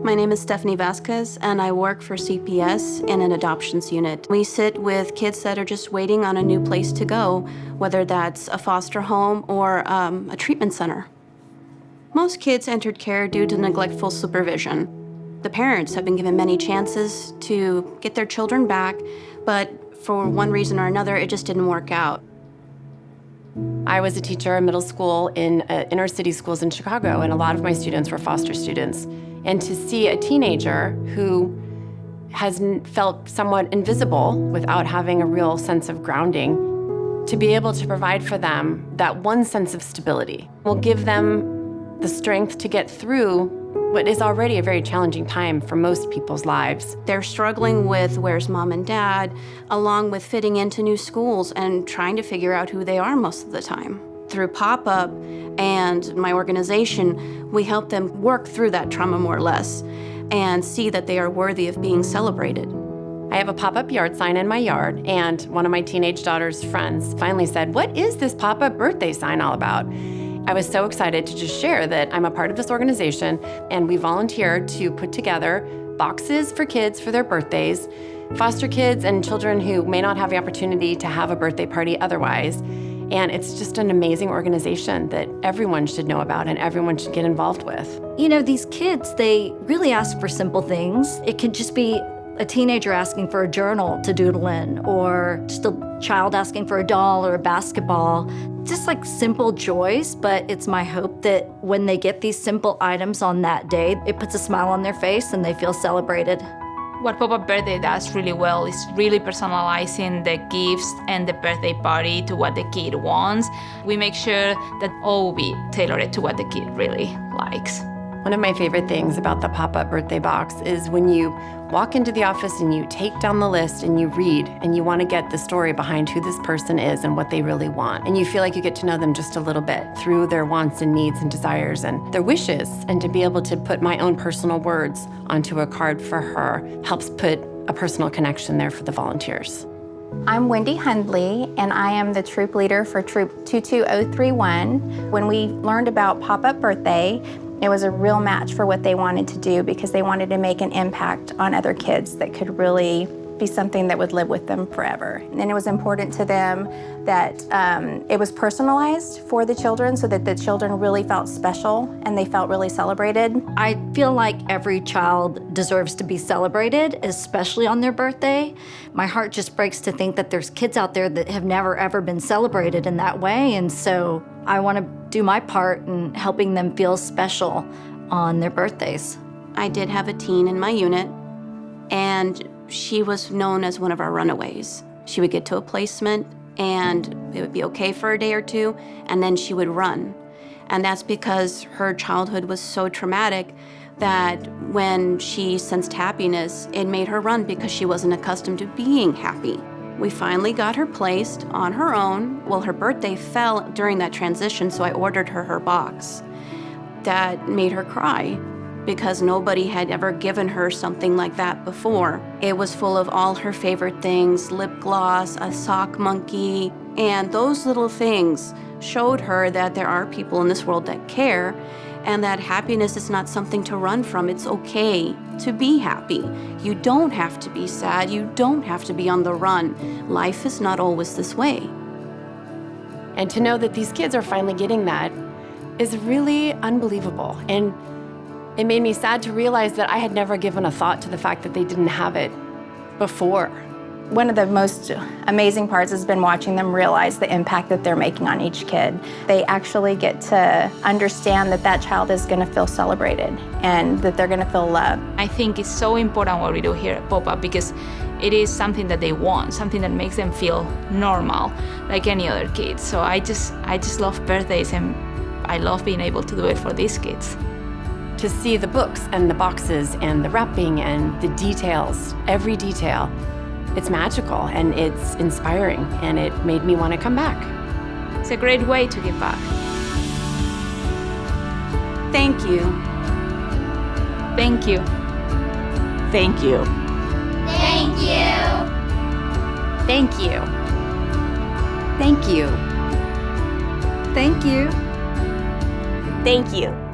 My name is Stephanie Vasquez, and I work for CPS in an adoptions unit. We sit with kids that are just waiting on a new place to go, whether that's a foster home or a treatment center. Most kids entered care due to neglectful supervision. The parents have been given many chances to get their children back, but for one reason or another, it just didn't work out. I was a teacher in middle school in inner city schools in Chicago, and a lot of my students were foster students. And to see a teenager who has felt somewhat invisible without having a real sense of grounding, to be able to provide for them that one sense of stability will give them the strength to get through what is already a very challenging time for most people's lives. They're struggling with where's mom and dad, along with fitting into new schools and trying to figure out who they are most of the time. Through Pop-Up and my organization, we help them work through that trauma more or less and see that they are worthy of being celebrated. I have a pop-up yard sign in my yard, and one of my teenage daughter's friends finally said, "What is this pop-up birthday sign all about?" I was so excited to just share that I'm a part of this organization, and we volunteer to put together boxes for kids for their birthdays, foster kids and children who may not have the opportunity to have a birthday party otherwise. And it's just an amazing organization that everyone should know about and everyone should get involved with. You know, these kids, they really ask for simple things. It could just be a teenager asking for a journal to doodle in, or just a child asking for a doll or a basketball. Just like simple joys, but it's my hope that when they get these simple items on that day, it puts a smile on their face and they feel celebrated. What Pop-Up Birthday does really well is really personalizing the gifts and the birthday party to what the kid wants. We make sure that all will be tailored to what the kid really likes. One of my favorite things about the pop-up birthday box is when you walk into the office and you take down the list and you read and you want to get the story behind who this person is and what they really want. And you feel like you get to know them just a little bit through their wants and needs and desires and their wishes. And to be able to put my own personal words onto a card for her helps put a personal connection there for the volunteers. I'm Wendy Hundley, and I am the troop leader for Troop 22031. When we learned about Pop-Up Birthday, it was a real match for what they wanted to do because they wanted to make an impact on other kids that could really be something that would live with them forever. And it was important to them that it was personalized for the children so that the children really felt special and they felt really celebrated. I feel like every child deserves to be celebrated, especially on their birthday. My heart just breaks to think that there's kids out there that have never ever been celebrated in that way, and so I want to do my part in helping them feel special on their birthdays. I did have a teen in my unit, and she was known as one of our runaways. She would get to a placement, and it would be okay for a day or two, and then she would run. And that's because her childhood was so traumatic that when she sensed happiness, it made her run because she wasn't accustomed to being happy. We finally got her placed on her own. Well, her birthday fell during that transition, so I ordered her box. That made her cry because nobody had ever given her something like that before. It was full of all her favorite things, lip gloss, a sock monkey, and those little things showed her that there are people in this world that care and that happiness is not something to run from. It's okay to be happy. You don't have to be sad. You don't have to be on the run. Life is not always this way. And to know that these kids are finally getting that is really unbelievable. And it made me sad to realize that I had never given a thought to the fact that they didn't have it before. One of the most amazing parts has been watching them realize the impact that they're making on each kid. They actually get to understand that that child is going to feel celebrated and that they're going to feel loved. I think it's so important what we do here at Pop-Up because it is something that they want, something that makes them feel normal, like any other kid. So I just love birthdays, and I love being able to do it for these kids. To see the books and the boxes and the wrapping and the details, every detail, it's magical and it's inspiring, and it made me want to come back. It's a great way to give back. Thank you. Thank you. Thank you. Thank you. Thank you. Thank you. Thank you. Thank you.